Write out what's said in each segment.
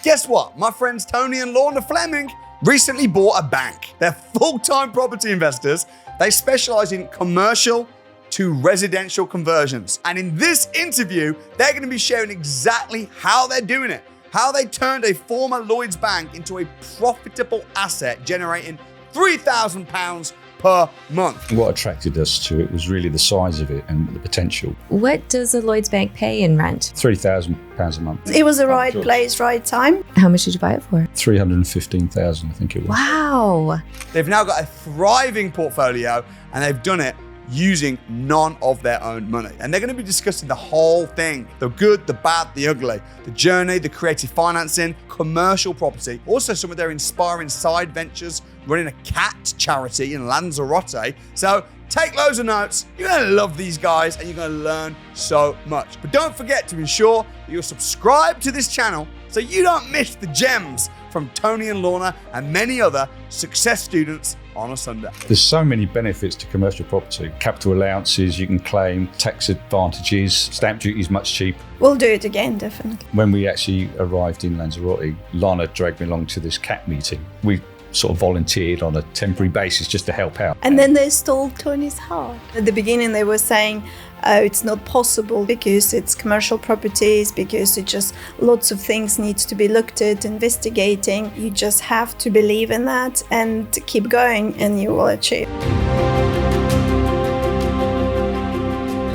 Guess what? My friends Tony and Lana Fleming recently bought a bank. They're full-time property investors. They specialize in commercial to residential conversions. And in this interview, they're going to be sharing exactly how they're doing it, how they turned a former Lloyds Bank into a profitable asset, generating £3,000 per month. What attracted us to it was really the size of it and the potential. What does a Lloyds Bank pay in rent? £3,000 a month. It was the right place, right time. How much did you buy it for? $315,000, I think it was. Wow. They've now got a thriving portfolio and they've done it using none of their own money. And they're going to be discussing the whole thing, the good, the bad, the ugly, the journey, the creative financing, commercial property, also some of their inspiring side ventures, running a cat charity in Lanzarote. So take loads of notes. You're going to love these guys and you're going to learn so much. But don't forget to ensure that you're subscribed to this channel so you don't miss the gems from Tony and Lana and many other success students on a Sunday. There's so many benefits to commercial property. Capital allowances you can claim, tax advantages, stamp duty is much cheaper. We'll do it again, definitely. When we actually arrived in Lanzarote, Lana dragged me along to this cat meeting. We sort of volunteered on a temporary basis just to help out. And then they stole Tony's heart. At the beginning they were saying, oh, it's not possible because it's commercial properties, because it just lots of things need to be looked at, investigating. You just have to believe in that and keep going and you will achieve.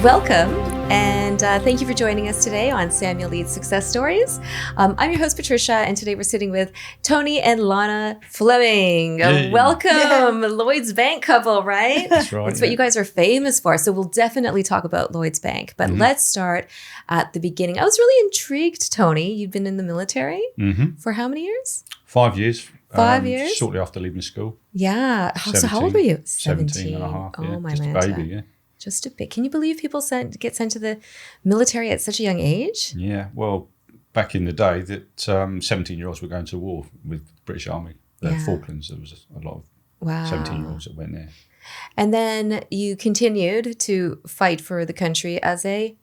Welcome, and thank you for joining us today on Samuel Leeds Success Stories. I'm your host, Patricia, and today we're sitting with Tony and Lana Fleming. Yay. Welcome, Lloyds Bank couple, right? That's right. That's what you guys are famous for. So we'll definitely talk about Lloyds Bank, but let's start at the beginning. I was really intrigued, Tony. You've been in the military for how many years? 5 years. 5 years? Shortly after leaving school. Yeah. So how old were you? 17 and a half. Oh, yeah. my Just Manta. a baby, yeah. Just a bit. Can you believe people get sent to the military at such a young age? Yeah, well, back in the day that 17-year-olds were going to war with the British Army. The Falklands, there was a lot of 17-year-olds that went there. And then you continued to fight for the country as a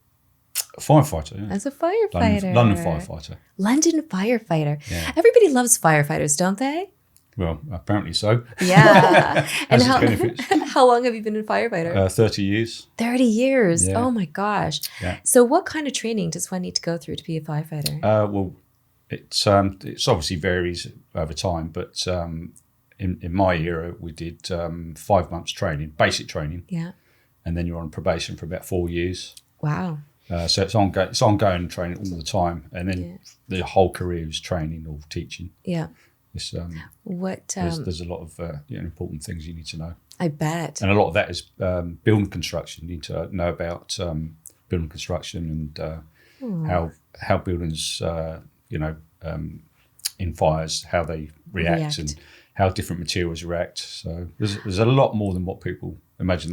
Firefighter, yeah. as a firefighter. London firefighter. London firefighter. Yeah. Everybody loves firefighters, don't they? Well, apparently so. Yeah. And Has its benefits. how long have you been a firefighter? 30 years. 30 years. Yeah. Oh my gosh. Yeah. So what kind of training does one need to go through to be a firefighter? Well, it's obviously varies over time, but in my era, we did 5 months training, basic training. Yeah. And then you're on probation for about 4 years. Wow. So it's ongoing training all the time. And then the whole career is training or teaching. Yeah. It's, What? there's a lot of important things you need to know. I bet. And a lot of that is building construction. You need to know about building construction and how buildings, in fires, how they react and how different materials react. So there's a lot more than what people imagine.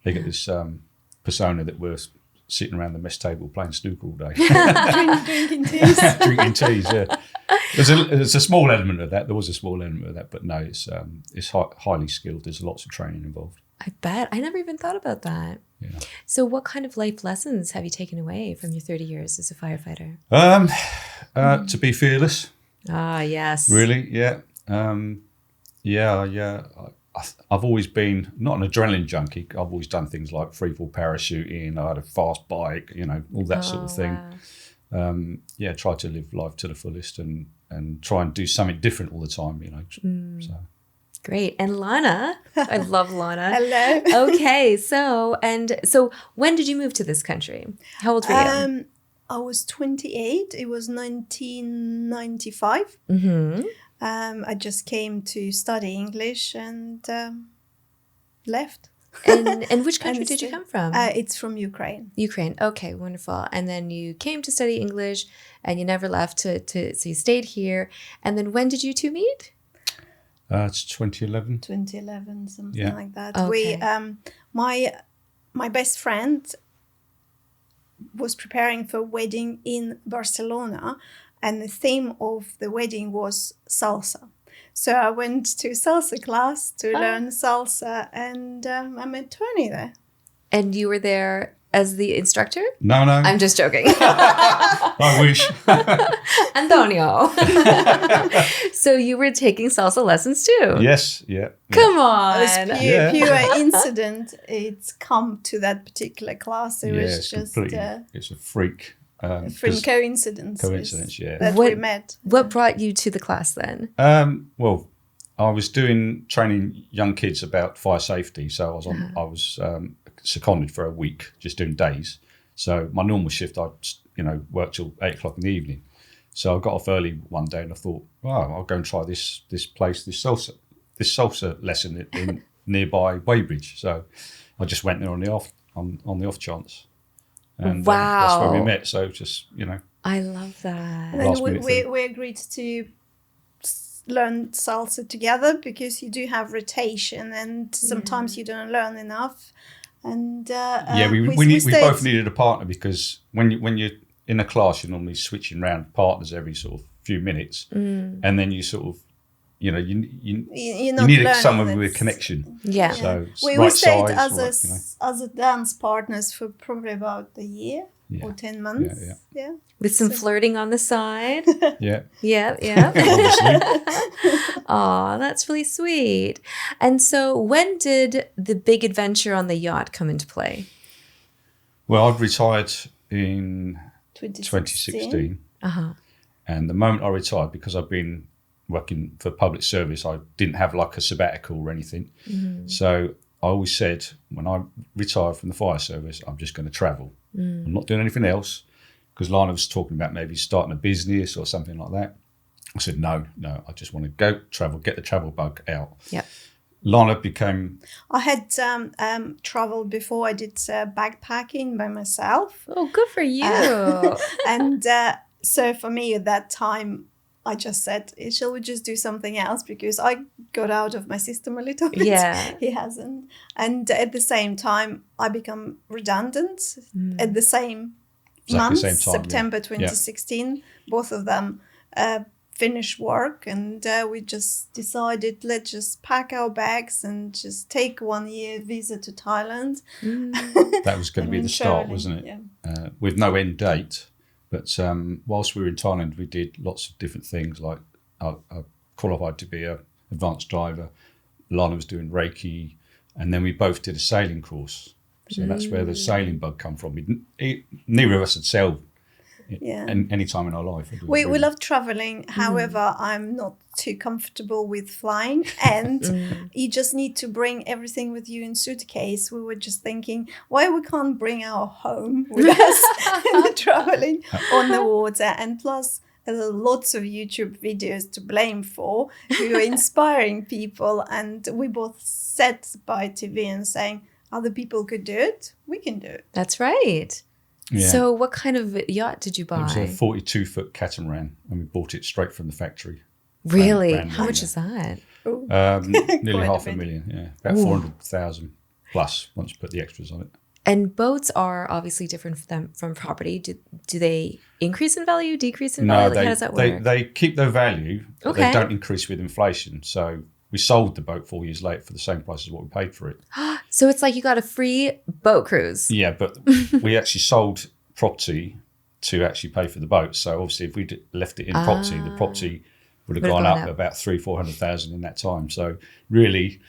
They get this persona that we're sitting around the mess table playing snooker all day. Drinking teas. Drinking teas, yeah. There's a small element of that. There was a small element of that, but no, it's highly skilled. There's lots of training involved. I bet. I never even thought about that. Yeah. So what kind of life lessons have you taken away from your 30 years as a firefighter? To be fearless. Ah, yes. Really, yeah. I've always been not an adrenaline junkie. I've always done things like freefall parachuting. I had a fast bike, all that sort of thing. Wow. Try to live life to the fullest and try and do something different all the time, So Great. And Lana, I love Lana. Hello. Okay. So when did you move to this country? How old were you? I was 28. It was 1995. Mm-hmm. I just came to study English and left. And which country did you come from? It's from Ukraine. Ukraine. Okay, wonderful. And then you came to study English and you never left so you stayed here. And then when did you two meet? It's 2011. 2011, something like that. Okay. My best friend was preparing for a wedding in Barcelona, and the theme of the wedding was salsa. So I went to salsa class to learn salsa, and I met Tony there. And you were there as the instructor? No. I'm just joking. I wish. Antonio. So you were taking salsa lessons too? Yes, yeah. Come on. It was pure incident. It's come to that particular class. It was it's just completely. It's a freak. Coincidence. Yeah. That we met. What brought you to the class then? Well, I was training young kids about fire safety. So I was seconded for a week, just doing days. So my normal shift, I worked till 8 o'clock in the evening. So I got off early one day and I thought, wow, I'll go and try this salsa lesson in nearby Weybridge. So I just went there on the off chance. And that's where we met. So just, I love that. And we agreed to learn salsa together because you do have rotation and sometimes you don't learn enough. And we both needed a partner because when you're in a class, you're normally switching around partners every sort of few minutes. And then you sort of, you need someone with a connection. Yeah. So we stayed as a dance partners for probably about a year or 10 months. Yeah. With some flirting on the side. Yeah. Yeah. Aw, that's really sweet. And so when did the big adventure on the yacht come into play? Well, I'd retired in 2016. And the moment I retired, because I've been working for public service, I didn't have like a sabbatical or anything. So I always said, when I retire from the fire service, I'm just going to travel. I'm not doing anything else, because Lana was talking about maybe starting a business or something like that. I said, no, I just want to go travel, get the travel bug out. Yep. Lana became... I had traveled before. I did backpacking by myself. Oh, good for you. And so for me at that time, I just said, shall we just do something else? Because I got out of my system a little bit. Yeah. He hasn't. And at the same time, I become redundant at the same month, September 2016. Both of them finished work, and we just decided, let's just pack our bags and just take 1 year visa to Thailand. That was going to be the start, wasn't it? Yeah. With no end date. But whilst we were in Thailand, we did lots of different things. Like I qualified to be an advanced driver. Lana was doing Reiki, and then we both did a sailing course. So that's where the sailing bug come from. Neither of us had sailed any time in our life. We love traveling. However, I'm not too comfortable with flying, and you just need to bring everything with you in suitcase. We were just thinking, why we can't bring our home with us traveling on the water? And plus, there's lots of YouTube videos to blame for who are inspiring people, and we both sat by TV and saying, other people could do it, we can do it. That's right. Yeah. So what kind of yacht did you buy? It was a 42-foot Catamaran, and we bought it straight from the factory. Really? Brand How much is that? Nearly $500,000, yeah. About 400,000 plus once you put the extras on it. And boats are obviously different from property. Do they increase in value, decrease in value? How does that work? They keep their value, but they don't increase with inflation. So we sold the boat 4 years later for the same price as what we paid for it. So it's like you got a free boat cruise. Yeah, but we actually sold property to actually pay for the boat. So obviously if we'd left it in property, the property would have gone up about 300,000-400,000 in that time. So really...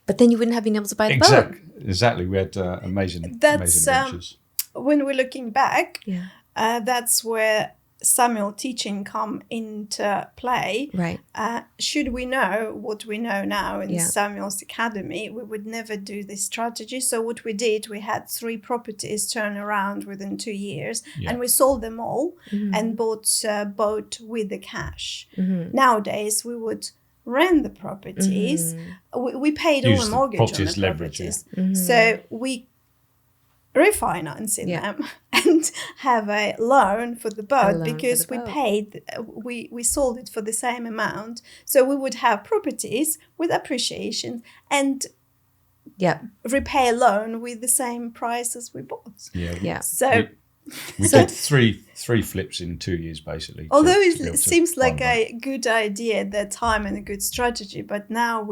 But then you wouldn't have been able to buy the boat. Exactly. We had amazing adventures. When we're looking back, that's where Samuel teaching come into play. Right. Should we know what we know now in Samuel's Academy, we would never do this strategy. So what we did, we had 3 properties turn around within 2 years, and we sold them all and bought a boat with the cash. Nowadays, we would rent the properties. We paid all the mortgage on the properties. So we refinancing them and have a loan for the boat because we sold it for the same amount. So we would have properties with appreciation and repay a loan with the same price as we bought. So we did three flips in 2 years basically. Although it seems like a good idea at that time and a good strategy, but now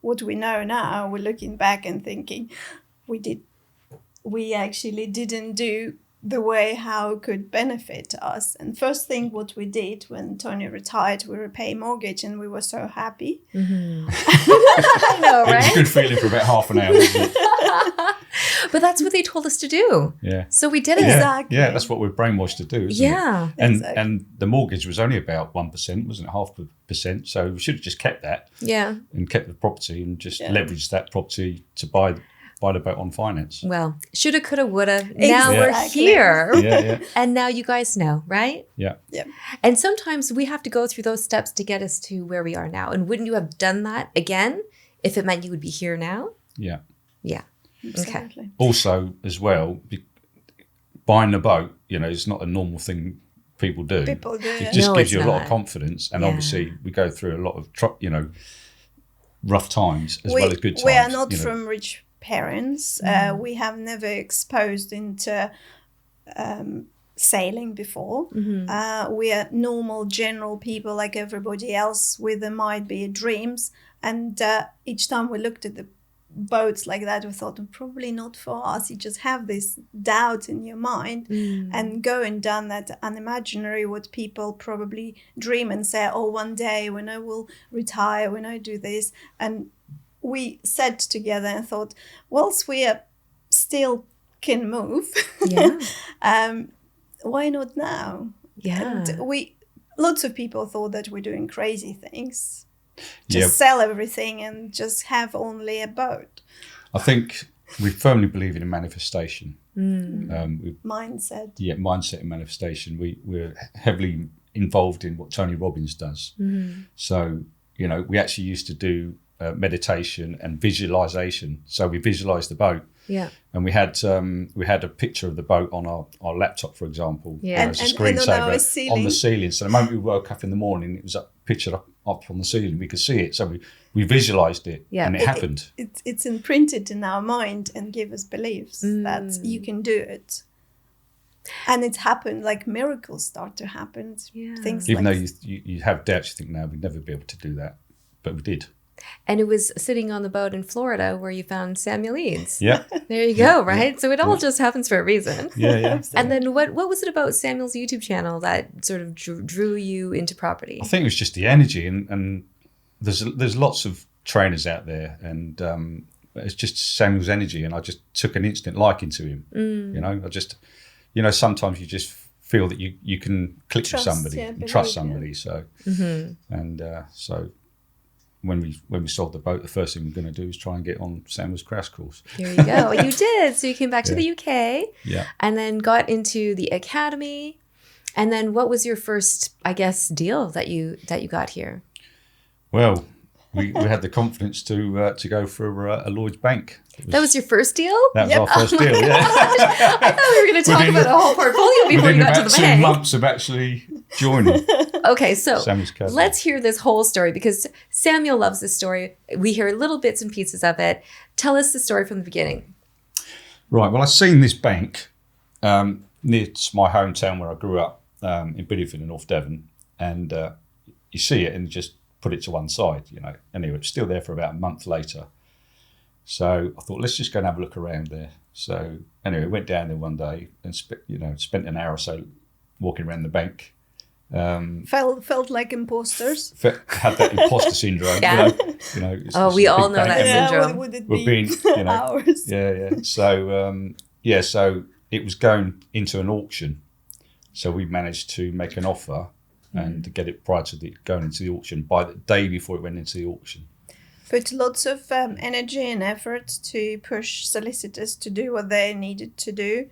what we know now, we're looking back and thinking we actually didn't do the way how it could benefit us. And first thing what we did when Tony retired, we repay mortgage, and we were so happy. I know, It was a right? good feeling for about half an hour, wasn't it? But that's what they told us to do. Yeah. So we did it. Exactly. Yeah, that's what we're brainwashed to do, isn't Yeah. it? And Exactly. and the mortgage was only about 1%, wasn't it? 0.5%. So we should have just kept that Yeah. and kept the property and just Yeah. leveraged that property to buy the boat on finance. Well, shoulda, coulda, woulda. Now we're Exactly. here. Yeah. And now you guys know, right? Yeah. And sometimes we have to go through those steps to get us to where we are now. And wouldn't you have done that again if it meant you would be here now? Yeah. Yeah. Absolutely. Also, as well, buying a boat, it's not a normal thing people do. People do. It just No, gives it's you a lot not. of confidence. And Yeah. obviously, we go through a lot of, rough times as well as good times. We are not you know. from rich parents. We have never exposed into sailing before. We are normal, general people like everybody else with there might be dreams. And each time we looked at the boats like that, we thought, probably not for us. You just have this doubt in your mind and go and done that unimaginary what people probably dream and say, oh, one day when I will retire, when I do this. And we sat together and thought, whilst we are still can move, Yeah. why not now? Yeah. And lots of people thought that we're doing crazy things. Yeah. Just sell everything and just have only a boat. I think we firmly believe in manifestation. Mindset. Mindset and manifestation. We're heavily involved in what Tony Robbins does. So, we actually used to do meditation and visualization. So we visualized the boat. Yeah. And we had a picture of the boat on our laptop, for example. Yeah. As a And on our screensaver on the ceiling. So the moment we woke up in the morning, it was pictured up on the ceiling. We could see it. So we visualized it, Yeah. and it happened. It's imprinted in our mind and give us beliefs that you can do it. And it's happened, like miracles start to happen. Yeah. Things Even like though you have doubts, you think, no, we'd never be able to do that. But we did. And it was sitting on the boat in Florida where you found Samuel Leeds. Yeah. There you go, right? So it all just happens for a reason. Yeah. And then what was it about Samuel's YouTube channel that sort of drew you into property? I think it was just the energy, and there's lots of trainers out there, and it's just Samuel's energy, and I just took an instant liking to him. I just, sometimes you just feel that you can click Trust, with somebody yeah, and trust believe, somebody. So when we sold the boat, the first thing we're going to do is try and get on Samuel's crash course. There you go. You did. So you came back to the UK Yeah. and then got into the academy. And then what was your first, I guess, deal that you got here? Well, we had the confidence to go for a Lloyds Bank. That was your first deal? That was our first deal. Yeah. I thought we were going to talk Within- about a whole portfolio before you Within got to about the 2 bank. months of actually joining. Okay, so Samuel's Academy. let's hear this whole story because Samuel loves this story. We hear little bits and pieces of it. Tell us the story from the beginning. Right. Well, I've seen this bank near to my hometown where I grew up in Bideford in North Devon, and you see it and just put it to one side, Anyway, it's still there for about a month later. So I thought, let's just go and have a look around there. So anyway, went down there one day and spent an hour or so walking around the bank. felt like imposters. Had that imposter syndrome. Yeah. It's We a all big know that bank. syndrome. Would it We're be being, ours? Yeah. So so it was going into an auction. So we managed to make an offer and get it prior to going into the auction by the day before it went into the auction. Put lots of energy and effort to push solicitors to do what they needed to do,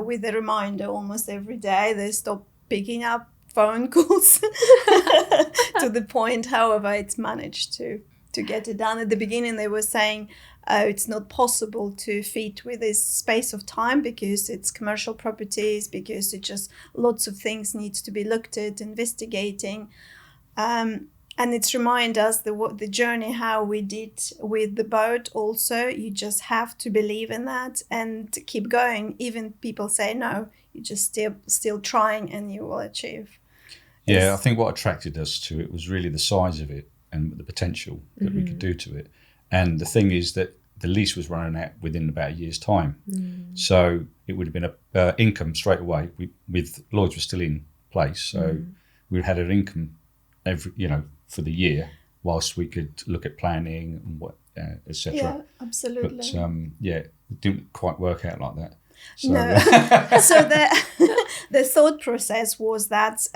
with a reminder almost every day. They stop picking up phone calls to the point, however, it's managed to get it done. At the beginning, they were saying, it's not possible to fit with this space of time because it's commercial properties, because it just lots of things need to be looked at, investigating. And it's remind us the journey, how we did with the boat also. You just have to believe in that and keep going. Even people say no, you just still trying and you will achieve. Yeah, I think what attracted us to it was really the size of it and the potential that we could do to it. And the thing is that the lease was running out within about a year's time. So it would have been a income straight away. With Lloyds was still in place, so we had an income for the year, whilst we could look at planning and what etc. Yeah, absolutely. But it didn't quite work out like that. So, No. So the thought process was that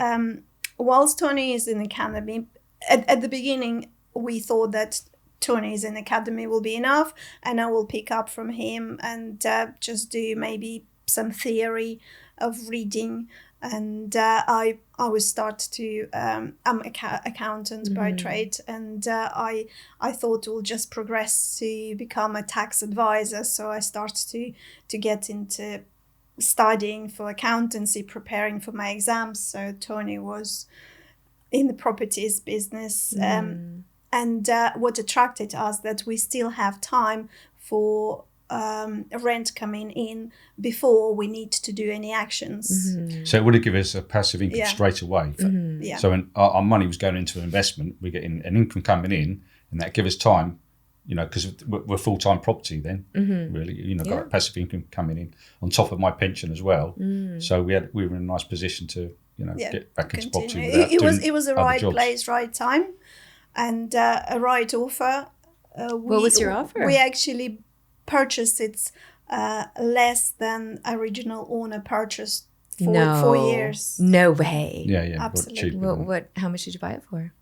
whilst Tony is in academy, at the beginning we thought that Tony is in academy will be enough, and I will pick up from him and just do maybe some theory of reading. And I will start to, I'm accountant by trade, and I thought we'll just progress to become a tax advisor. So I started to get into studying for accountancy, preparing for my exams. So Tony was in the properties business. And what attracted us that we still have time for rent coming in before we need to do any actions. So it would have given us a passive income straight away. Yeah. So when our money was going into an investment, we're getting an income coming in, and that give us time, because we're full-time property then, really, got a passive income coming in on top of my pension as well. So we were in a nice position to, get back into property. It was the right place, right time, and a right offer. What was your offer? We actually purchased it less than original owner purchased for 4 years. No way. Yeah, absolutely. What? How much did you buy it for?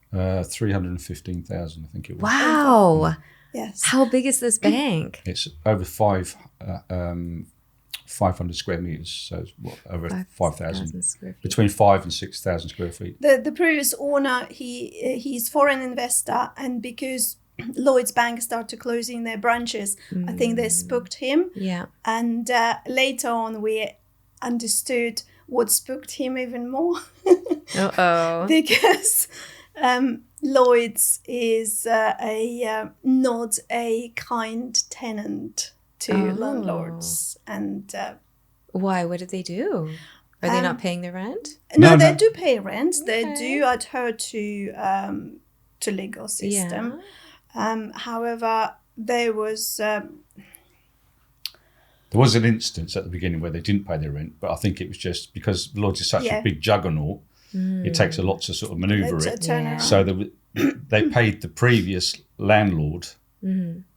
315,000, I think it was. Wow. Yes. How big is this bank? It's over 500 square meters, so it's over 5,000, square feet. between 5,000 and 6,000 square feet. The previous owner, he's foreign investor, and because Lloyds Bank started closing their branches, I think they spooked him. Yeah. And later on, we understood what spooked him even more. Uh-oh. Because Lloyds is not a kind tenant to landlords. And why? What did they do? Are they not paying their rent? No, they do pay rent. They do adhere to legal system. Yeah. However, there was an instance at the beginning where they didn't pay their rent, but I think it was just because Lloyds is such a big juggernaut, it takes a lot to sort of manoeuvre it. So they paid the previous landlord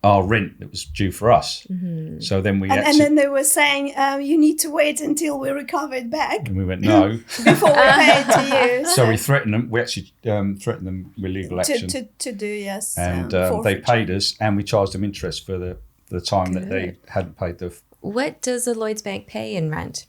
our rent that was due for us. So then and then they were saying, you need to wait until we recover it back. And we went, no. Before we pay it to you. So we threatened them. We actually threatened them with legal action. To do, yes. And they paid us, and we charged them interest for the time that they hadn't paid the... What does the Lloyds Bank pay in rent?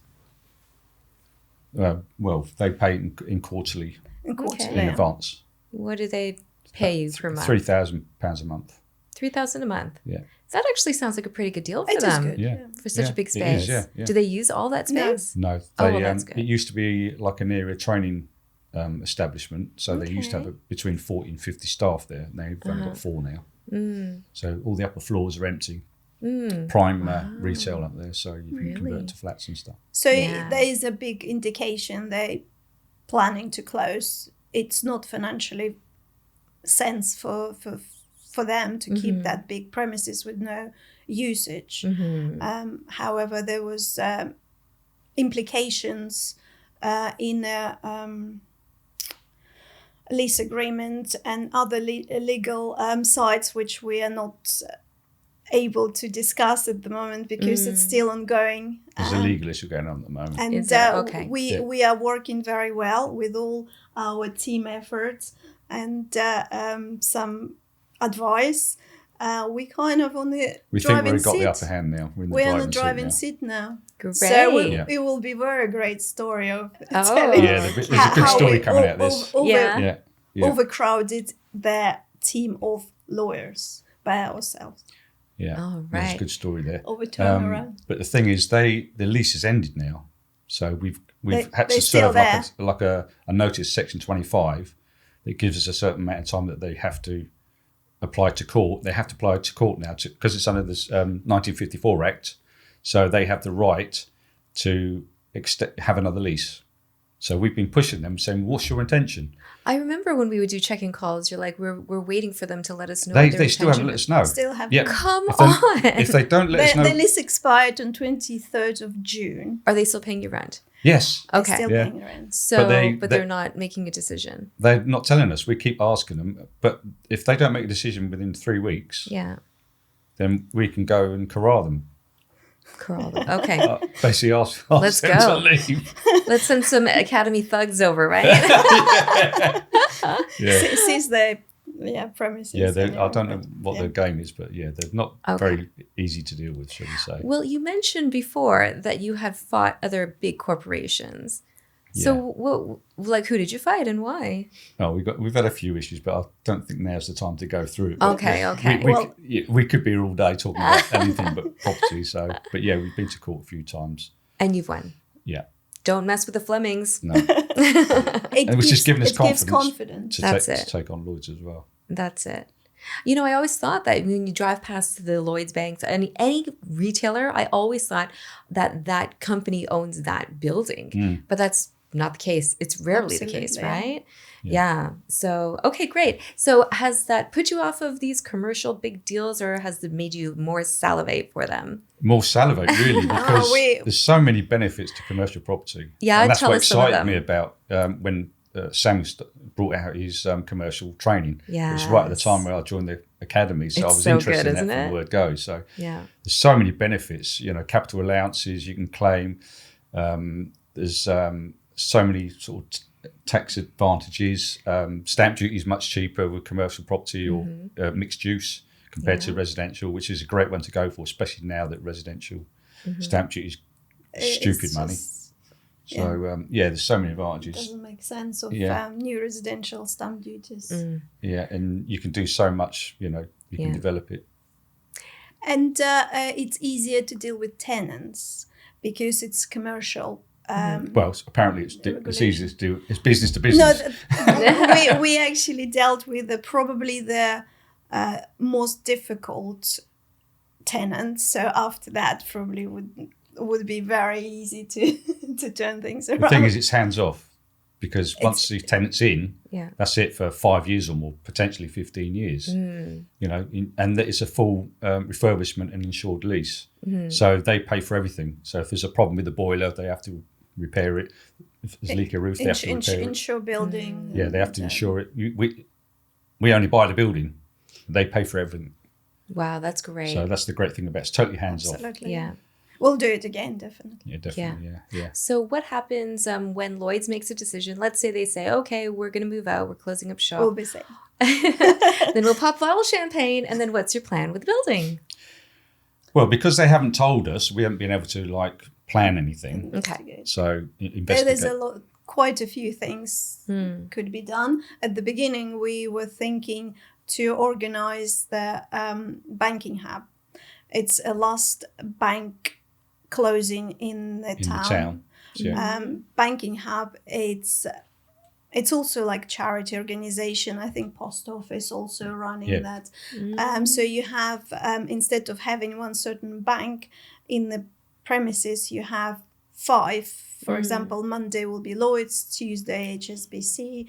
Well, they pay in quarterly, in advance. What do they pay you per month? £3,000 a month. $3,000 a month. Yeah. That actually sounds like a pretty good deal for It them. is good. Yeah. For such a big space. It is, yeah. Do they use all that space? No. That's good. It used to be like an area training establishment, so they used to have between 40 and 50 staff there. They've only got 4 now. So all the upper floors are empty. Prime retail up there, so you can convert to flats and stuff. So there is a big indication they're planning to close. It's not financially sense for them to keep that big premises with no usage. However, there was implications in a lease agreement and other legal sides which we are not able to discuss at the moment because it's still ongoing. There's a legal issue going on at the moment. And we are working very well with all our team efforts and some advice. We kind of on the we think we've got the upper hand now. We're on the driving seat now. Great. So it will be a very great story of telling there's a good story coming out of this. Overcrowded their team of lawyers by ourselves. Yeah, all right. There's a good story there. Overturn around. But the thing is, the lease has ended now, so we've had to serve like a notice, Section 25, that gives us a certain amount of time that they have to apply to court. They have to apply to court now because it's under this 1954 Act, so they have the right to have another lease. So we've been pushing them, saying, "What's your intention?" I remember when we would do check-in calls, you're like, we're waiting for them to let us know. They still haven't let us know. Still have Yeah. Come If on. if they don't let us know, the lease expired on 23rd of June. Are they still paying you rent? yes, They're Okay. still Yeah. paying rent. So, But they're not making a decision. they're not telling us. We keep asking them, but if they don't make a decision within 3 weeks, Yeah. then we can go and corral them. Corral them. Okay. Basically, ask Let's them go. to leave. Let's send some Academy thugs over, right? Yeah, Since the premises. yeah. and I don't know everything. what their game is, but yeah, they're not Okay. very easy to deal with, shall we say? Well, you mentioned before that you had fought other big corporations. So, who did you fight and why? Oh, we've had a few issues, but I don't think now's the time to go through it. But Okay. we could be here all day talking about anything but property. So, but yeah, we've been to court a few times. And you've won. Yeah, Don't mess with the Flemings. no, It was just giving us gives confidence. confidence. That's to it. take on Lloyds as well. That's it. You know, I always thought that when you drive past the Lloyds Bank, any retailer, I always thought that company owns that building. But that's not the case. It's rarely the case, Absolutely, right? Yeah. So, okay, great. So has that put you off of these commercial big deals, or has it made you more salivate for them? More salivate, really, because we- there's so many benefits to commercial property. Yeah, and that's tell what us some of excited them. me about when Sam brought out his commercial training. It was right at the time where I joined the academy, so I It's was so interested good, in that isn't from it? the word go. So Yeah. there's so many benefits, capital allowances you can claim. There's so many sort of tax advantages. Stamp duty is much cheaper with commercial property or mixed use compared to residential, which is a great one to go for, especially now that residential stamp duty is stupid It's money. just- So there's so many advantages. doesn't make sense of Yeah. new residential stamp duties. Yeah, and you can do so much. You can develop it. And it's easier to deal with tenants because it's commercial. Well, apparently it's easier to do. It's business to No, business. we actually dealt with probably the most difficult tenants. So after that, probably would be very easy to turn things around. The thing is, it's hands off because once the tenant's in, Yeah. that's it for 5 years or more, potentially 15 years. And it's a full refurbishment and insured lease. So they pay for everything. So if there's a problem with the boiler, they have to repair it. If there's a leak of roof, they have to repair it. Insure building. Yeah, they have to insure it. We only buy the building. They pay for everything. Wow, that's great. So that's the great thing about it. It's totally hands off. Absolutely. Yeah. We'll do it again, definitely. Yeah, definitely. Yeah. So what happens when Lloyds makes a decision? Let's say they say, okay, we're going to move out. We're closing up shop. We'll be safe. Then we'll pop bottle champagne. And then what's your plan with the building? Well, because they haven't told us, we haven't been able to plan anything. Okay. So investigate. There's quite a few things could be done. At the beginning, we were thinking to organize the banking hub. It's a last bank closing in the town. Yeah. Banking hub. It's also like charity organization. I think post office also running that. So you have instead of having one certain bank in the premises, you have 5. For example, Monday will be Lloyds, Tuesday HSBC,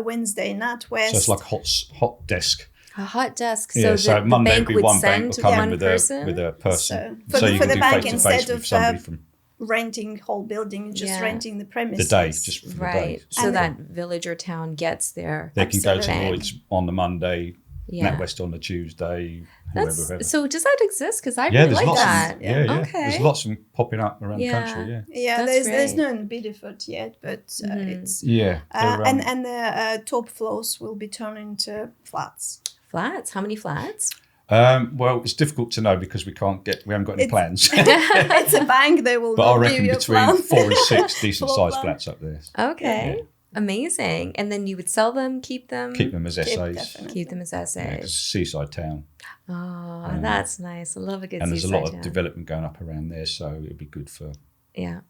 Wednesday NatWest. So it's like hot desk. A hot desk. Yeah, so the Monday bank would be would one bank send will come in one with person. a person. So you for can the do bank, face-to-face instead with of somebody from renting whole building, just renting the the premises. day, just for the day. Right. So And that village or town gets there. They can go to Absolutely. Lloyds on the Monday, Yeah. NatWest on the Tuesday, That's, whoever. so does that exist? Because I Yeah, really there's like lots. that. Yeah. Okay. There's lots of them popping up around Yeah. the country. Yeah. Yeah, That's there's great. no in Bideford yet, but it's Yeah. and the top floors will be turned into flats. Flats? How many flats? Well, it's difficult to know because we haven't got any plans. It's a bank. They will But I not give reckon you a between plan. 4 and 6 decent Floor sized plan. flats up there. Okay. Yeah. Amazing. And then you would sell them, keep them? Keep them as essays. definitely. Keep them as Yeah, 'cause essays. it's a seaside town. Oh, that's nice. I love a good And there's a seaside lot of town. development going up around there, so it'd be good for Yeah.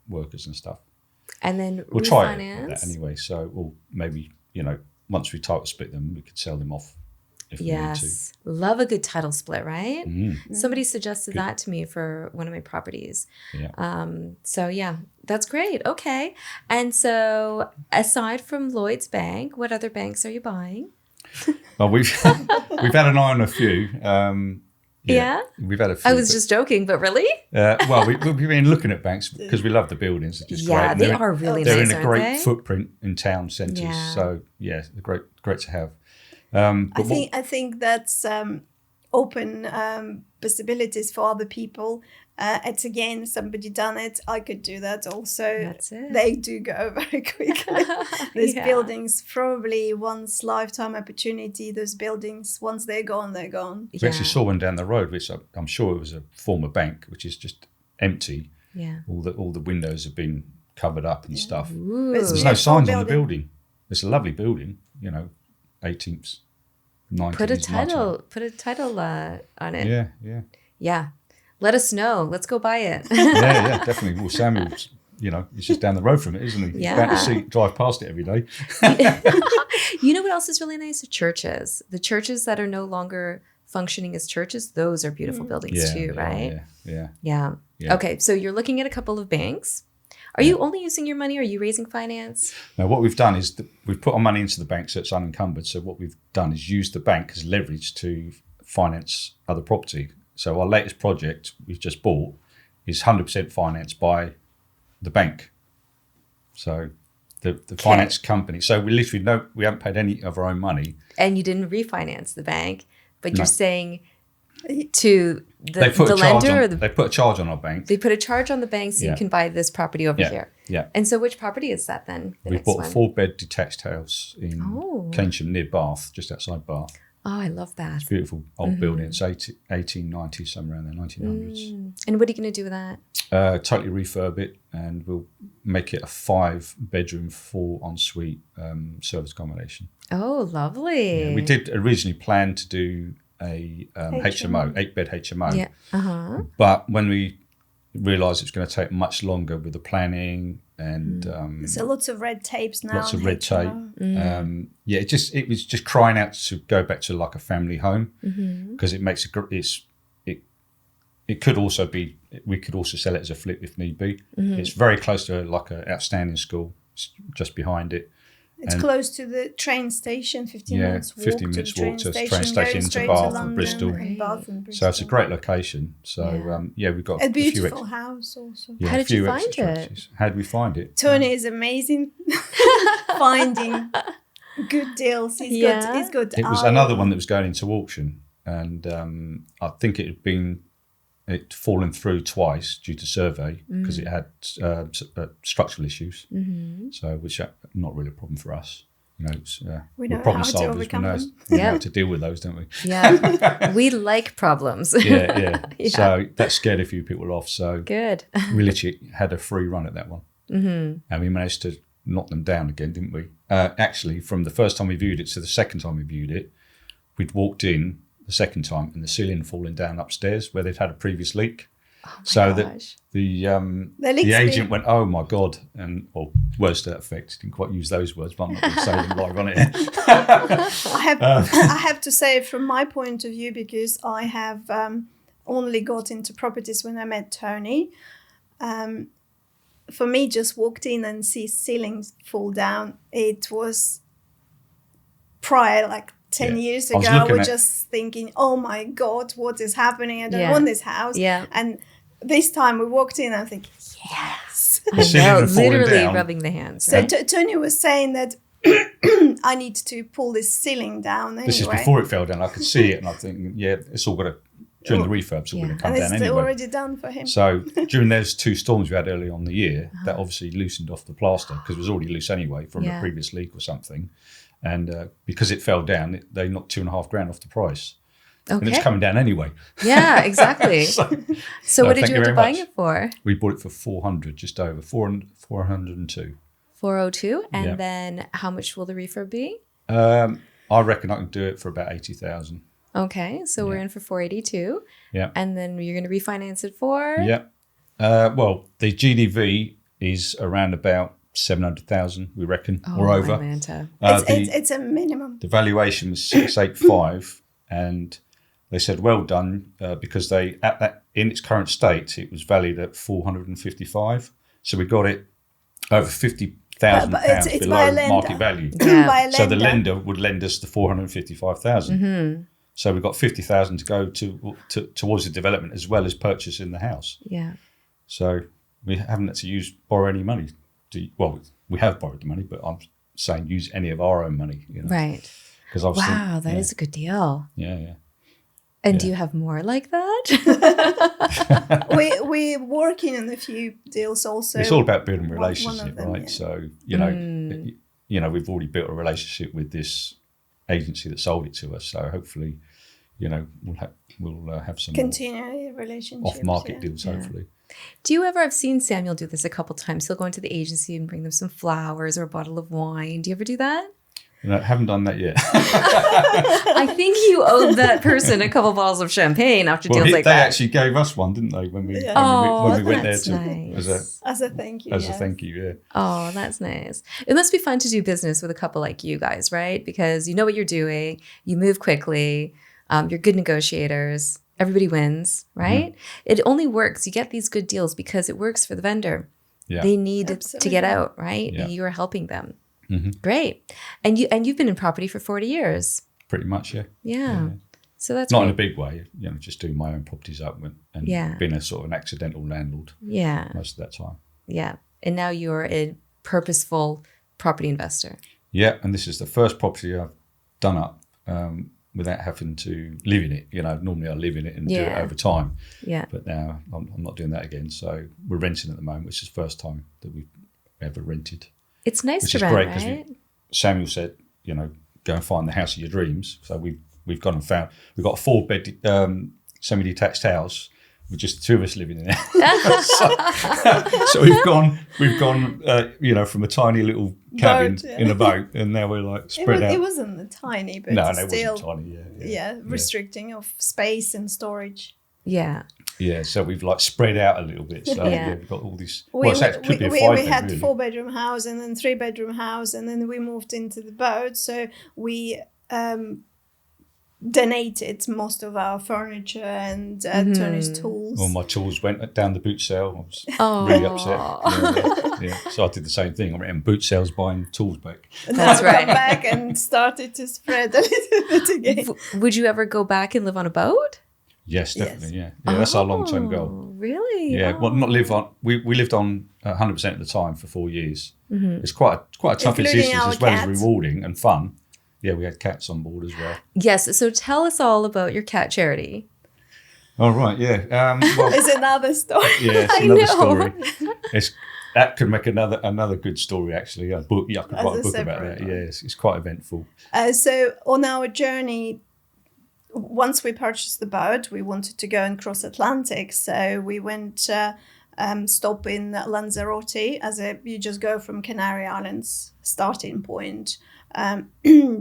workers and stuff. And then We'll try it refinance. with that anyway. So, or maybe once we title split them, we could sell them off. if we need to. Yes. Love a good title split, right? Mm. Somebody suggested that to me for one of my properties. Yeah. So yeah, that's great. Okay. And so aside from Lloyds Bank, what other banks are you buying? Well, we've had an eye on a few. Yeah? We've had a few. I was just joking, but really? Well, we've been looking at banks because we love the buildings. They're just great. Yeah, And they are really they're nice, in a aren't great they? footprint in town centres. Yeah. So yeah, they're great to have. I think that's open possibilities for other people. It's again, somebody done it. I could do that also. That's it. They do go very quickly. These Yeah. buildings, probably once lifetime opportunity. Those buildings, once they're gone, they're gone. We actually saw one down the road, which I'm sure it was a former bank, which is just empty. Yeah. All the windows have been covered up and stuff. Ooh. It's There's a no beautiful signs on the building. It's a lovely building, 18th, 19th. Put a title on it. Yeah. Yeah. Let us know. Let's go buy it. Yeah, definitely. Well, Samuel's, he's just down the road from it, isn't he? Yeah. About to drive past it every day. You know what else is really nice? The churches. The churches that are no longer functioning as churches, those are beautiful buildings too, right? Yeah. Yeah. Okay, so you're looking at a couple of banks. Are you only using your money? Or are you raising finance? Now, what we've done is we've put our money into the bank so it's unencumbered. So what we've done is use the bank as leverage to finance other property. So our latest project we've just bought is 100% financed by the bank. So the finance company. So we literally we haven't paid any of our own money. And you didn't refinance the bank, but No. you're saying to They put the a charge lender on, or the they put a charge on our bank. they put a charge on the bank so you Yeah. can buy this property over here. Yeah. And so which property is that then? The We next bought one? a 4-bed detached house in Oh. Keynsham near Bath, just outside Bath. Oh, I love that. Beautiful old building. It's 1890, somewhere around there, 1900s. And what are you going to do with that? Totally refurb it, and we'll make it a 5-bedroom, 4 ensuite service accommodation. Oh, lovely. Yeah, we did originally plan to do a HMO, 8-bed HMO. Yeah. Uh-huh. But when we realised it was going to take much longer with the planning and So lots of red tapes now. lots of on red tape. HMO. It was just crying out to go back to like a family home because it makes it could also be, we could also sell it as a flip if need be. It's very close to like an outstanding school, it's just behind it. It's And- close to the train station, 15 minutes walk 15 to minutes the train walk to the station, train station going into straight Bath to and London Bristol. and Bath and Bristol. So it's a great location. So we've got A few beautiful house also. yeah, How a did you few find extra it? attractions. How did we find it? Tony is amazing finding good deals. He's got It was another one that was going into auction, and I think it fallen through twice due to survey because it had structural issues. So which are not really a problem for us. We we're know problem how to solvers. overcome them. We know Yeah. how to deal with those, don't we? Yeah. We like problems. Yeah. So that scared a few people off. So Good. we literally had a free run at that one, and we managed to knock them down again, didn't we? Actually, from the first time we viewed it to the second time we viewed it, we'd walked in the second time and the ceiling fallen down upstairs where they'd had a previous leak. So gosh. the leak's agent big. went, "Oh my god!" and words to that effect. Didn't quite use those words, but I'm not going to say them live on it. I have to say, from my point of view, because I have only got into properties when I met Tony. For me, just walked in and see ceilings fall down. It was prior, like 10 years I was ago, I looking was at- just thinking, oh my God, what is happening? I don't Yeah. want this house. Yeah. And this time we walked in, I'm thinking, yes. I ceiling know, had fallen literally down. rubbing the hands. So Right? Tony was saying that I need to pull this ceiling down anyway. This is before it fell down. I could see it, and I think, it's all got to during the refurb, so Yeah. going to come And down it's anyway. already done for him. So during those 2 storms we had early on in the year, that obviously loosened off the plaster because it was already loose anyway from Yeah. a previous leak or something. And because it fell down, they knocked $2,500 off the price. And Okay. it's coming down anyway. Yeah, exactly. So what did thank you you end very up buying much. it for? We bought it for 400, just over 402. 402. And Yeah. then how much will the refurb be? I reckon I can do it for about 80,000. Okay, so we're in for 482. Yeah. And then you're going to refinance it for? Yeah. Well, the GDV is around about 700,000, we reckon, Oh, or over. Atlanta. It's a minimum. The valuation was 685, and they said, well done, because in its current state, it was valued at 455. So we got it over £50,000 it's below by a lender. market value. Yeah. By a So the lender. lender would lend us the 455,000. Mm-hmm. So we got 50,000 to go towards the development as well as purchasing the house. Yeah. So we haven't had to borrow any money. We have borrowed the money, but I'm saying use any of our own money. Right. Because obviously, Wow, that is a good deal. Yeah. And Yeah. do you have more like that? We're working on a few deals also. It's all about building a One relationship, of them, right? yeah. So we've already built a relationship with this agency that sold it to us. So hopefully, we'll have some continue relationships. off-market deals. Yeah. Hopefully, Do you ever, I've seen Samuel do this a couple times. He'll go into the agency and bring them some flowers or a bottle of wine. Do you ever do that? haven't done that yet. I think you owed that person a couple bottles of champagne after deals like they that. actually gave us one, didn't they? When we went there that's nice. As a thank you. as a yes. thank you. Yeah. Oh, that's nice. It must be fun to do business with a couple like you guys, right? Because you know what you're doing. You move quickly. You're good negotiators. Everybody wins, right? Mm-hmm. It only works. You get these good deals because it works for the vendor. Yeah. They need Absolutely. to get out, right? Yeah. And you are helping them. Mm-hmm. Great. And you've been in property for 40 years. Pretty much, yeah. Yeah. So that's not great. in a big way, just doing my own properties up and being a sort of an accidental landlord. Yeah. Most of that time. Yeah. And now you're a purposeful property investor. Yeah, and this is the first property I've done up without having to live in it. Normally I live in it and do it over time. Yeah. But now I'm not doing that again. So we're renting at the moment, which is the first time that we've ever rented. It's nice which to is rent, great right? because Samuel said, go and find the house of your dreams. So we've gone and found. We've got a 4-bed semi-detached house with just the two of us living in it. so we've gone, from a tiny little cabin in a boat, and now we're like spread out. It wasn't a tiny, but no, still, it wasn't tiny. Yeah, restricting of space and storage. Yeah. Yeah, so we've spread out a little bit. So we've got all these. We it could be a 5-bed, we had really. 4-bedroom house and then 3-bedroom house, and then we moved into the boat. So we donated most of our furniture and Tony's tools. All my tools went down the boot sale. I was really upset. Yeah. So I did the same thing. I went in boot sales buying tools back. And That's then right. come back and started to spread a little bit again. Would you ever go back and live on a boat? Yes, definitely. Yeah, that's our long-term goal. Really? Yeah, well, not live on. We lived on 100% of the time for 4 years. Mm-hmm. It's quite a tough Including existence our as well cats. as rewarding and fun. Yeah, we had cats on board as well. Yes. So tell us all about your cat charity. Oh right, yeah. It's another story. Yeah, it's another story. That could make another good story actually. A book. Yeah, I could write a book about that. Yeah, it's quite eventful. So on our journey, once we purchased the boat, we wanted to go and cross Atlantic. So we went stop in Lanzarote you just go from Canary Islands starting point,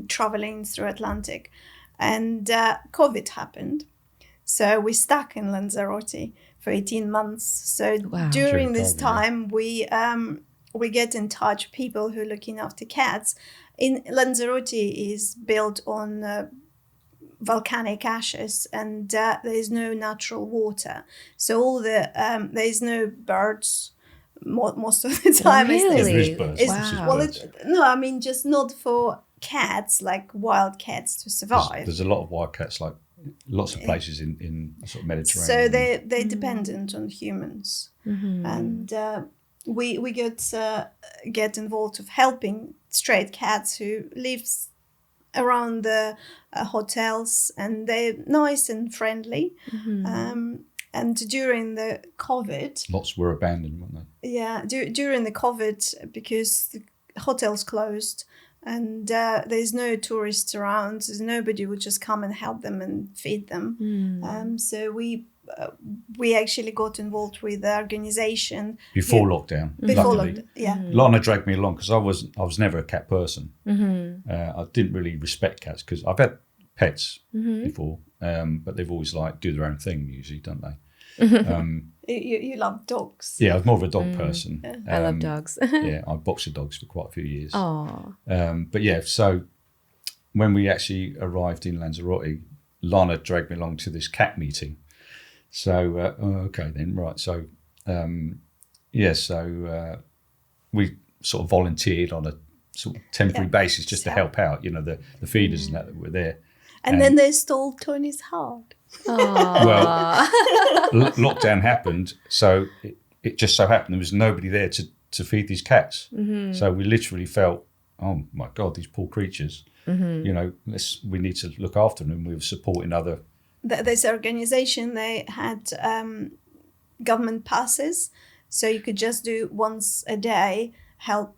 traveling through Atlantic, and COVID happened. So we stuck in Lanzarote for 18 months. So during this time, we get in touch people who are looking after cats. In Lanzarote is built on volcanic ashes, and there is no natural water, so all the there is no birds most of the time. Really? Just not for cats, like wild cats to survive. There's a lot of wild cats, like lots of places in sort of Mediterranean. So they're dependent on humans, and we get involved of helping stray cats who lives around the hotels, and they're nice and friendly. And during the COVID, lots were abandoned, weren't they? Yeah, during the COVID, because the hotels closed and there's no tourists around, so nobody would just come and help them and feed them. So we actually got involved with the organization before lockdown. Before luckily. lockdown, yeah. Lana dragged me along because I was never a cat person. I didn't really respect cats because I've had pets before, but they've always do their own thing usually, don't they? You love dogs. Yeah, I was more of a dog person. I love dogs. Yeah, I boxed dogs for quite a few years. Oh. But yeah, so when we actually arrived in Lanzarote, Lana dragged me along to this cat meeting. So, okay then, right. So, we sort of volunteered on a sort of temporary basis just to help out, the feeders and that were there. And then they stole Tony's heart. Well, lockdown happened, so it just so happened there was nobody there to feed these cats. So we literally felt, oh my God, these poor creatures. We need to look after them. We were supporting other. This organization, they had government passes, so you could just do once a day help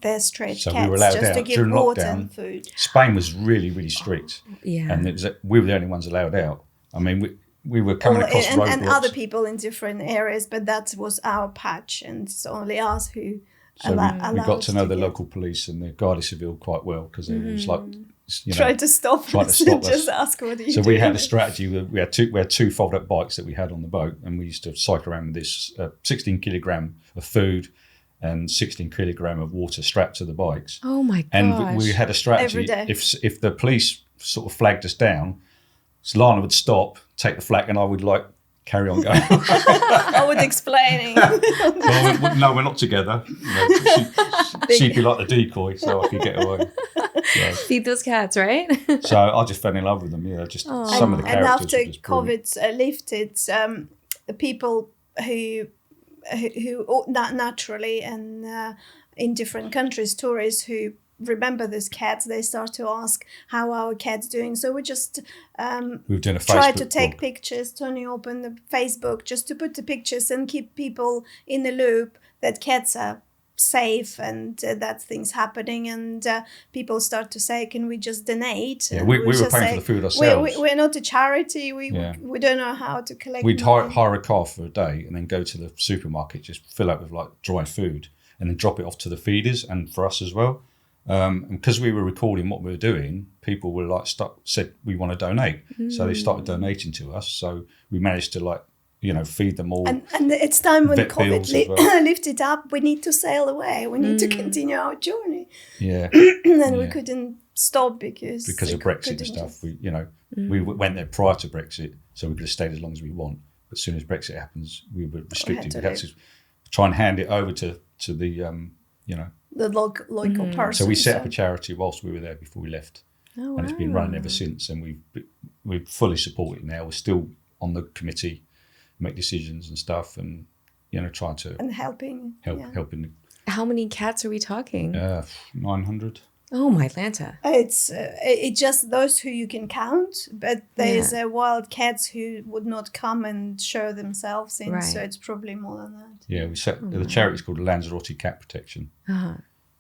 their stray So cats, we were allowed just out to give during water lockdown. and food. Spain was really, really strict. Yeah. And we were the only ones allowed out. I mean, we were coming across roadblocks. And other people in different areas, but that was our patch, and it's only us who So allowed we got to know the get- local police and the Guardia Civil quite well because they was like, Try to stop us and just ask what are you So doing? we had a strategy. We had two fold-up bikes that we had on the boat, and we used to cycle around with this 16 kilogram of food and 16 kilogram of water strapped to the bikes. Oh my gosh. And we had a strategy. Every day. If the police sort of flagged us down, so Lana would stop, take the flag, and I would carry on going. I was explaining. No, we're not together. She'd be like the decoy, so I could get away. So, Feed those cats, right? so I just fell in love with them. Yeah, just some of the And characters. after were just brilliant. COVID lifted, people who not naturally and in different countries, tourists who remember these cats, they start to ask how our cat's doing. So we just We've done a try to Facebook take group. pictures. Tony opened the Facebook just to put the pictures and keep people in the loop that cats are safe and that things happening, and people start to say, can we just donate? Yeah, And we were just paying say, for the food ourselves. we're not a charity, we don't know how to collect We'd money. hire a car for a day and then go to the supermarket, just fill up with dry food and then drop it off to the feeders and for us as well. And because we were recording what we were doing, people were said we want to donate. So they started donating to us. So we managed to feed them all. And it's time when Vet COVID bills as well. lifted up, we need to sail away. We need to continue our journey. Yeah. And we couldn't stop because Of Brexit and stuff. We went there prior to Brexit, so we could have stayed as long as we want. But as soon as Brexit happens, we were restricted. to We had to try and hand it over to the the local person. So we set up a charity whilst we were there before we left. Oh, And it's been running ever since. And we fully support it now. We're still on the committee, make decisions and stuff, and trying to and helping. helping. How many cats are we talking? 900. Oh my Lanta. It's just those who you can count, but there's wild cats who would not come and show themselves in, so it's probably more than that. Yeah, we set the charity's called Lanzarote Cat Protection, Uh-huh.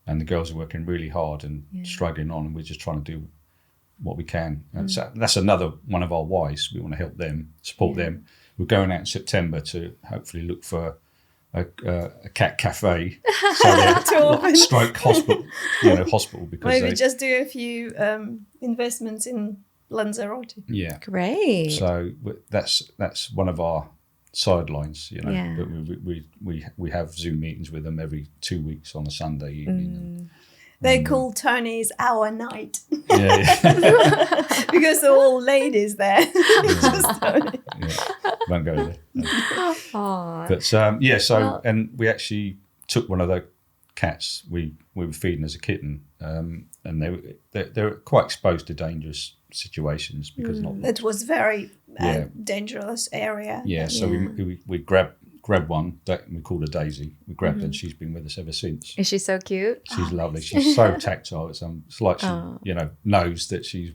and the girls are working really hard and struggling on, and we're just trying to do what we can. And so that's another one of our whys. We want to help them, support them. We're going out in September to hopefully look for a cat cafe, stroke hospital, hospital because Maybe just do a few investments in Lanzarote. yeah. Great. So that's one of our sidelines, Yeah. But we have Zoom meetings with them every 2 weeks on a Sunday evening. They call Tony's our night Yeah. because they're all ladies there. Just Tony. Won't go there. No. Aw. But and we actually took one of the cats we were feeding as a kitten, and they're quite exposed to dangerous situations because It was very dangerous area. Yeah, so we grabbed one that we called her Daisy. We grabbed her and she's been with us ever since. Is she so cute? She's lovely. She's so tactile. It's like she knows that she's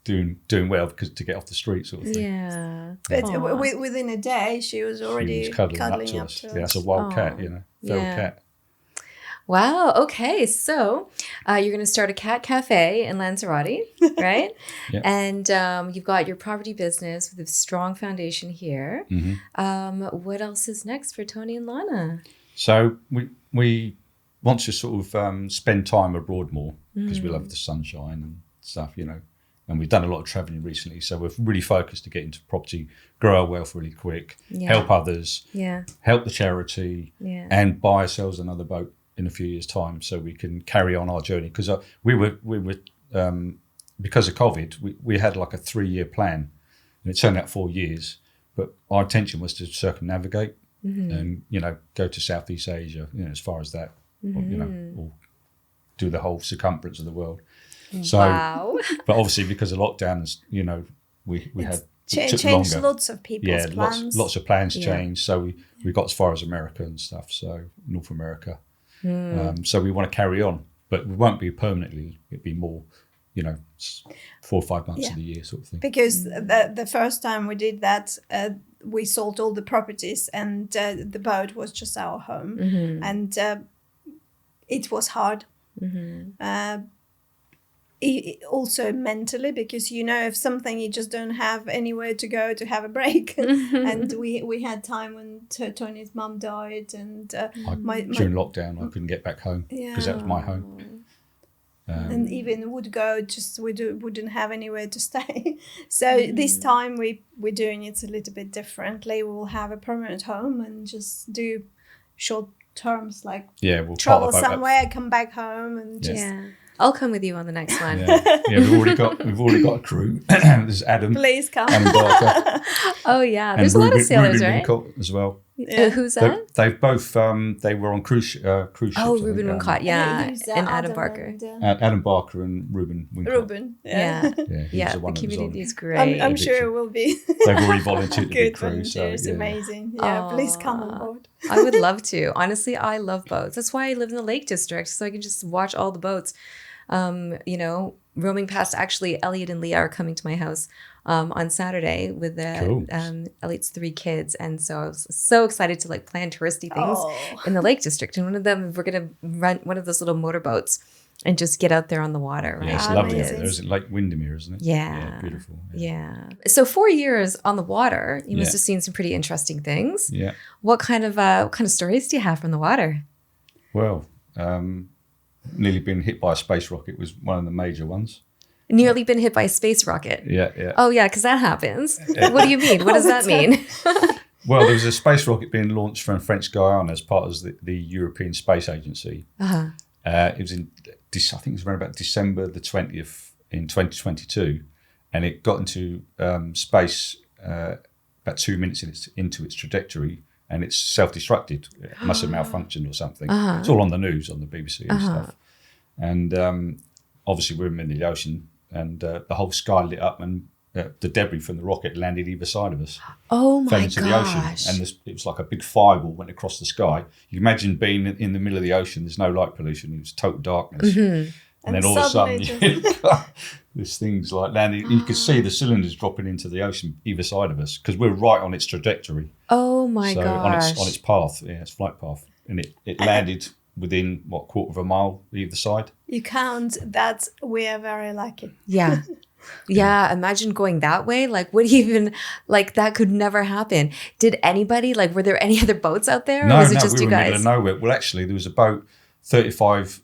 doing well because to get off the street sort of thing. Yeah. But Aw. within a day, she was already She was cuddling up to us. Yeah, that's a wild cat, feral cat. Wow. Okay. So you're going to start a cat cafe in Lanzarote, right? Yeah. And you've got your property business with a strong foundation here. What else is next for Tony and Lana? So we want to sort of spend time abroad more because we love the sunshine and stuff, and we've done a lot of traveling recently. So we're really focused to get into property, grow our wealth really quick, help others, help the charity, and buy ourselves another boat in a few years' time, so we can carry on our journey. Because we were because of COVID, we had like a 3-year plan, and it turned out 4 years. But our intention was to circumnavigate and go to Southeast Asia, as far as that, or do the whole circumference of the world. So, but obviously because of lockdowns, we had changed longer. Lots of people's plans. Lots of plans changed. So we got as far as America and stuff. So North America. So we want to carry on, but we won't be permanently. It'd be more, 4 or 5 months of the year sort of thing. Because the first time we did that, we sold all the properties, and the boat was just our home, and it was hard. Also mentally, because if something you just don't have anywhere to go to have a break. And we had time when Tony's mum died, and during lockdown I couldn't get back home because that was my home. And even would go, wouldn't have anywhere to stay. So this time we're doing it a little bit differently. We'll have a permanent home and just do short terms, like we'll travel somewhere, come back home, and just. Yeah. I'll come with you on the next one. We've already got a crew. There's Adam. Please come. Adam Barker. Oh yeah, there's a lot of sailors, Ruben right? Wincott as well. Who's that? They've both they were on cruise ships. Oh, Ruben Wincott, Who's and Adam Barker. Adam Barker and Ruben Wincott. Ruben, the community is great. I'm sure it will be. They've already volunteered to be Good crew, so it's amazing. Yeah, please come on board. I would love to. Honestly, I love boats. That's why I live in the Lake District, so I can just watch all the boats. Roaming past. Actually, Elliot and Leah are coming to my house on Saturday with Elliot's 3 kids, and so I was so excited to plan touristy things in the Lake District. And one of them, we're gonna rent one of those little motorboats and just get out there on the water. Right? Yeah, it's lovely. There's Lake Windermere, isn't it? Yeah, beautiful. Yeah. So 4 years on the water, you must have seen some pretty interesting things. Yeah. What kind of stories do you have from the water? Well. Nearly been hit by a space rocket was one of the major ones. Nearly been hit by a space rocket? Yeah. Oh, yeah, because that happens. What do you mean? What does that mean? Well, there was a space rocket being launched from French Guiana as part of the European Space Agency. It was I think it was around about December the 20th in 2022, and it got into space about 2 minutes into its trajectory, and it's self-destructed. It must have malfunctioned or something. It's all on the news, on the BBC and stuff. And obviously we're in the ocean, and the whole sky lit up, and the debris from the rocket landed either side of us. Oh my fell into the ocean, and it was like a big fireball went across the sky. You can imagine being in the middle of the ocean. There's no light pollution. It was total darkness. And then all of a sudden, this thing's like landing. You could see the cylinders dropping into the ocean either side of us, because we're right on its trajectory. Oh my gosh! On its path, its flight path, and it landed within quarter of a mile either side. You count that we are very lucky. Yeah. Yeah, imagine going that way. What even, that could never happen. Did anybody, were there any other boats out there? No, or was it just we you were in the guys? middle of nowhere. Well, actually, there was a boat 35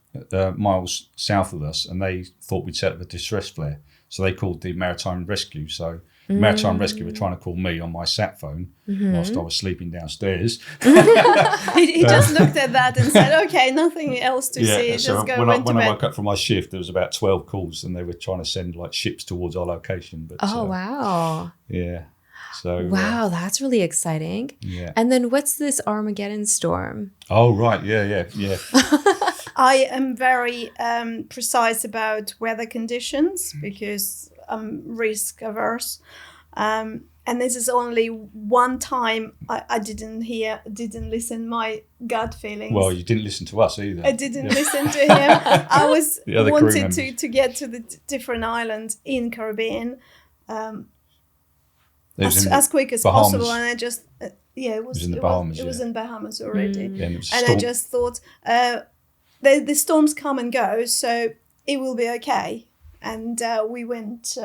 miles south of us, and they thought we'd set up a distress flare. So they called the Maritime Rescue. So Maritime Rescue were trying to call me on my sat phone whilst I was sleeping downstairs. He just looked at that and said, okay, nothing else to see. So just go when I woke up from my shift, there was about 12 calls, and they were trying to send ships towards our location. But wow. Yeah. So wow, that's really exciting. Yeah. And then what's this Armageddon storm? Oh, right. Yeah. I am very precise about weather conditions because I'm risk averse. And this is only one time I didn't listen my gut feelings. Well, you didn't listen to us either. I didn't listen to him. I was wanted to get to the different islands in Caribbean as quick as Bahamas. possible, and I just it was in the Bahamas. It was in Bahamas already, and I just thought the storms come and go, so it will be okay. And we went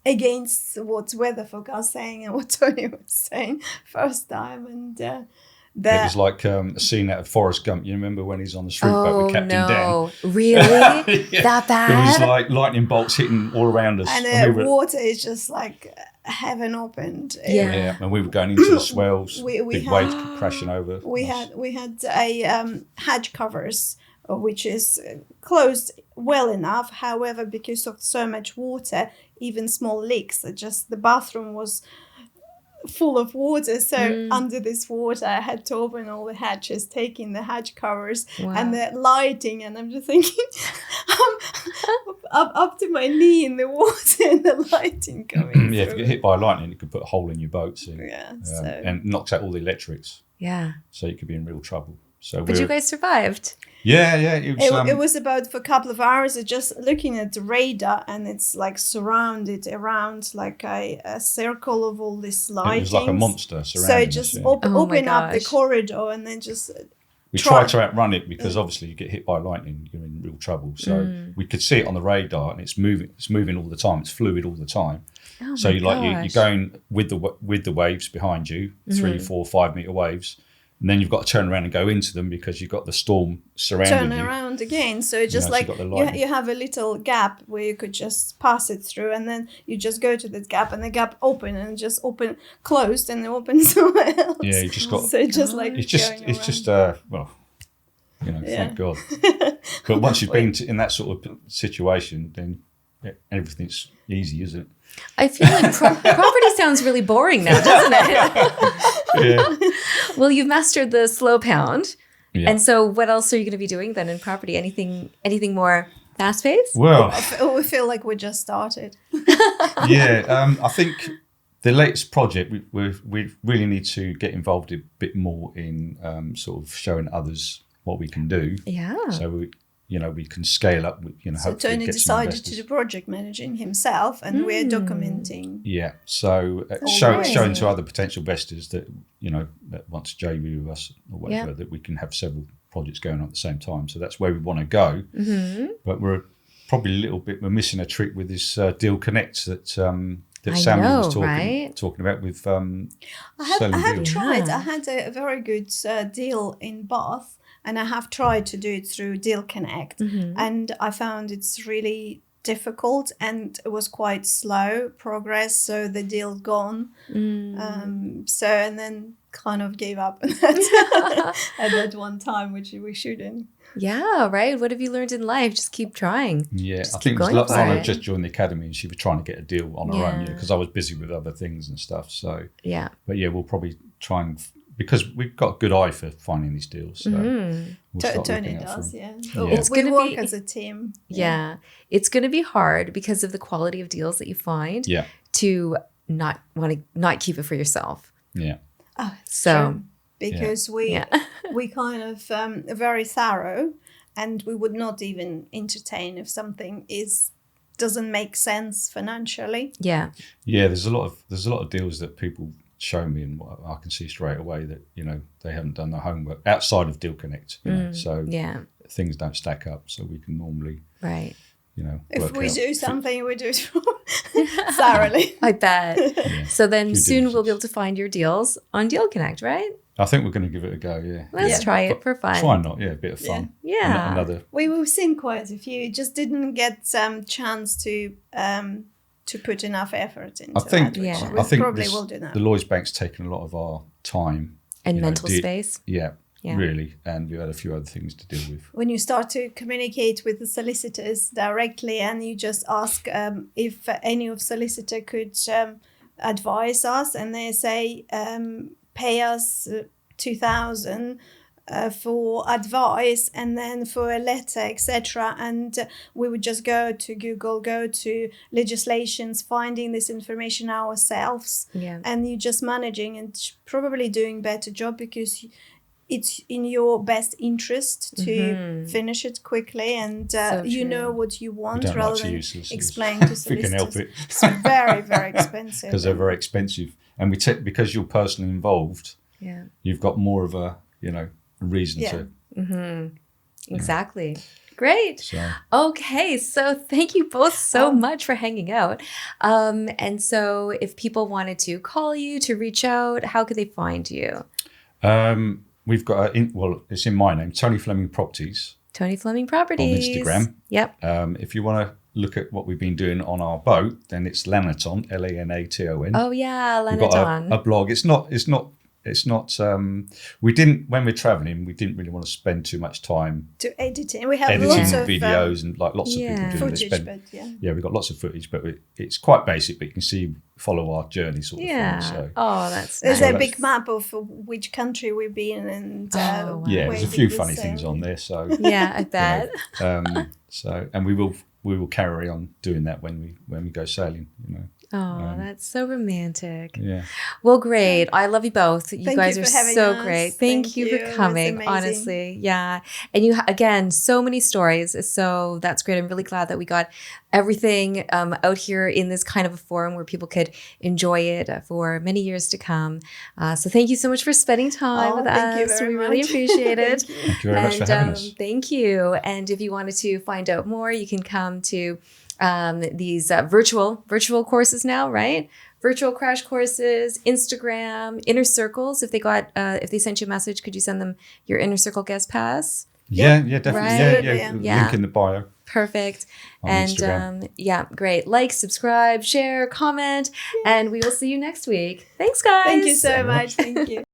against what weather forecast saying and what Tony was saying first time, and It was like a scene out of Forrest Gump. You remember when he's on the street boat with Captain Dan? Really? Yeah. That bad? There was like lightning bolts hitting all around us. And the water is just like heaven opened. Yeah. And we were going into the swells, We big had- waves crashing over. We had a hatch covers, which is closed well enough. However, because of so much water, even small leaks, the bathroom was full of water. So under this water, I had to open all the hatches, taking the hatch covers and the lighting. And I'm just thinking, I'm up to my knee in the water and the lighting coming Yeah, if through. you get hit by lightning, it could put a hole in your boat. So, So. and knocks out all the electrics. Yeah. So you could be in real trouble. So But you guys survived. Yeah. It was about for a couple of hours just looking at the radar, and it's like surrounded around like a circle of all this lighting. It was like a monster surrounding So just us, open up the gosh. corridor and then just We tried to outrun it because obviously you get hit by lightning, you're in real trouble. So we could see it on the radar, and it's moving all the time. It's fluid all the time. Oh So my you're gosh. going with the waves behind you, 3, 4, 5 meter waves, and then you've got to turn around and go into them because you've got the storm surrounding turn you. around again. So just so like you've got the you, lightning. you have a little gap where you could just pass it through, and then you just go to that gap, and the gap closed, and it opens somewhere else. Yeah, you just got. So just like It's just thank God. But once you've been in that sort of situation, then everything's easy, isn't it? I feel like property sounds really boring now, doesn't it? Yeah. Well, you've mastered the slow pound. Yeah. And so what else are you going to be doing then in property? Anything more fast-paced? Well, we feel like we just started. I think the latest project, we really need to get involved a bit more in sort of showing others what we can do. Yeah. So we can scale up. So hopefully Tony get some decided investors. to do project managing himself, and we're documenting. Yeah. So nice. showing to other potential investors that that want to JV with us or whatever, that we can have several projects going on at the same time. So that's where we want to go. Mm-hmm. But we're probably we're missing a trick with this Deal Connect that I Samuel know, was right? talking about with I selling have deals. tried. Yeah. I had a very good deal in Bath, and I have tried to do it through Deal Connect, Mm-hmm. and I found it's really difficult, and it was quite slow progress. So the deal gone. And then kind of gave up at that one time, which we shouldn't. Yeah, right. What have you learned in life? Just keep trying. Yeah, Just I keep think going for Lana it. just joined the academy and she was trying to get a deal on her own, because I was busy with other things and stuff. So, Yeah. but yeah, we'll probably try and because we've got a good eye for finding these deals. So we'll start Tony looking out for does, them. yeah. It's We gonna work be- as a team. Yeah. It's going to be hard because of the quality of deals that you find Yeah, to not want to not keep it for yourself. yeah, Oh, it's So, true. Because we Yeah. we kind of are very thorough, and we would not even entertain if something doesn't make sense financially. Yeah. yeah. There's a lot of deals that people show me, and I can see straight away that they haven't done their homework outside of Deal Connect. So Yeah. things don't stack up. So we can normally Right. If work we out do something, we do it thoroughly. I bet. So then Due soon we'll diligence. be able to find your deals on Deal Connect, right? I think we're going to give it a go. Yeah, Let's yeah. try it for fun. Why not? Yeah, a bit of fun. Yeah. Another. We've seen quite a few. Just didn't get chance to put enough effort into I think. that. Yeah. We I think probably will do that. the Lloyds Bank's taken a lot of our time And mental space. Yeah, Yeah. really, and we had a few other things to deal with. When you start to communicate with the solicitors directly, and you just ask if any of solicitor could advise us, and they say pay us 2,000 for advice, and then for a letter, etc. And we would just go to Google, go to legislations, finding this information ourselves, Yeah. and you're just managing and probably doing better job because it's in your best interest to finish it quickly, and So you true. know what you We want don't rather like to than use solicitors. explain to if we can help solicitors. it, It's very, very expensive. because they're very expensive, and because you're personally involved, Yeah. you've got more of a reason Yeah. to. Exactly. Great. So Okay, so thank you both so much for hanging out. And so if people wanted to call you, to reach out, how could they find you? We've got it's in my name, Tony Fleming Properties. Tony Fleming Properties. On Instagram. Yep. If you want to look at what we've been doing on our boat, then it's Lanaton, Lanaton. Oh yeah, We've got Lanaton. a blog. It's not. We didn't, when we're traveling, we didn't really want to spend too much time to editing. We have editing lots of videos and like lots of people doing footage, this. but We've got lots of footage, but it's quite basic. But you can follow our journey sort of thing. So. Oh, that's there's nice. a big map of which country we've been and wow. Yeah, where there's a did few we funny sail. things on there. So Yeah, I bet. And we will carry on doing that when we go sailing. Oh, that's so romantic. Yeah. Well, great. I love you both. You Thank guys you are for having so us. great. Thank Thank you you. for It was coming. amazing. Honestly, yeah. And you again, so many stories. So that's great. I'm really glad that we got everything out here in this kind of a forum where people could enjoy it for many years to come. So thank you so much for spending time with thank you us. very We really much. appreciate it. Thank you very much for having us. Thank you. And if you wanted to find out more, you can come to these virtual courses now, right? Virtual crash courses, Instagram, Inner Circles. If they sent you a message, could you send them your Inner Circle guest pass? Yeah, definitely. Right? Yeah. Link in the bio. Perfect. On And Instagram. Great. Like, subscribe, share, comment, and we will see you next week. Thanks, guys. Thank you so much. Thank you.